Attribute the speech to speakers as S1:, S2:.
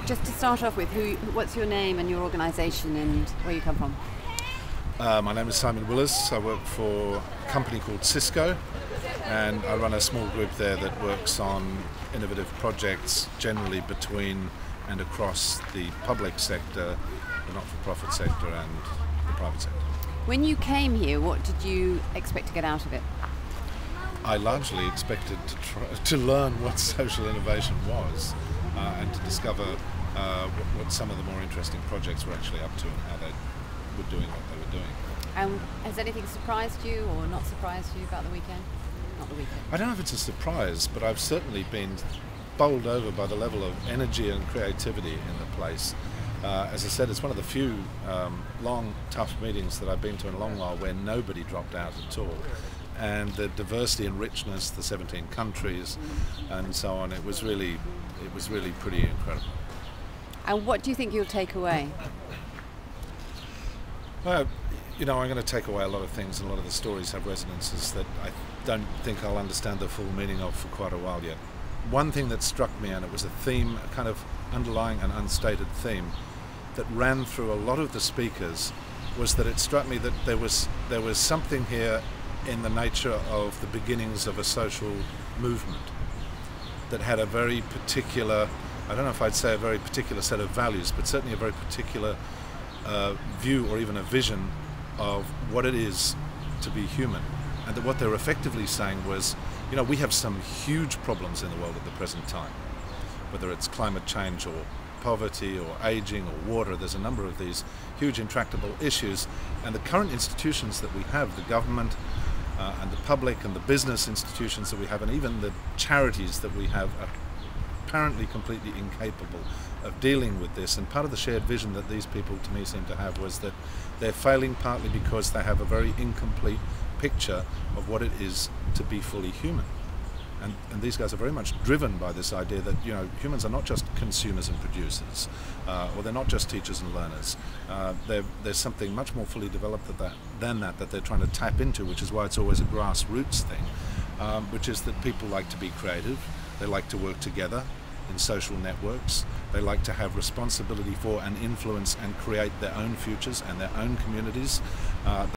S1: Just to start off with, what's your name and your organisation and where you come from?
S2: My name is Simon Willis. I work for a company called Cisco, and I run a small group there that works on innovative projects generally between and across the public sector, the not-for-profit sector and the private sector.
S1: When you came here, what did you expect to get out of it?
S2: I largely expected to learn what social innovation was and to discover what some of the more interesting projects were actually up to and how they were doing what they were doing.
S1: Has anything surprised you or not surprised you about the weekend? Not the weekend.
S2: I don't know if it's a surprise, but I've certainly been bowled over by the level of energy and creativity in the place. As I said, it's one of the few long, tough meetings that I've been to in a long while where nobody dropped out at all. And the diversity and richness, the 17 countries and so on, it was really pretty incredible.
S1: And what do you think you'll take away?
S2: Well, I'm going to take away a lot of things, and a lot of the stories have resonances that I don't think I'll understand the full meaning of for quite a while yet. One thing that struck me, and it was a theme, a kind of underlying and unstated theme, that ran through a lot of the speakers, was that it struck me that there was something here in the nature of the beginnings of a social movement that had a very particular, I don't know if I'd say a very particular set of values, but certainly a very particular view or even a vision of what it is to be human. And that what they're effectively saying was, we have some huge problems in the world at the present time, whether it's climate change or poverty or aging or water. There's a number of these huge intractable issues, and the current institutions that we have, the government and the public and the business institutions that we have, and even the charities that we have, are apparently completely incapable of dealing with this. And part of the shared vision that these people, to me, seem to have was that they're failing partly because they have a very incomplete picture of what it is to be fully human. And these guys are very much driven by this idea that humans are not just consumers and producers, or they're not just teachers and learners. There's something much more fully developed than that they're trying to tap into, which is why it's always a grassroots thing, which is that people like to be creative, they like to work together in social networks, they like to have responsibility for and influence and create their own futures and their own communities.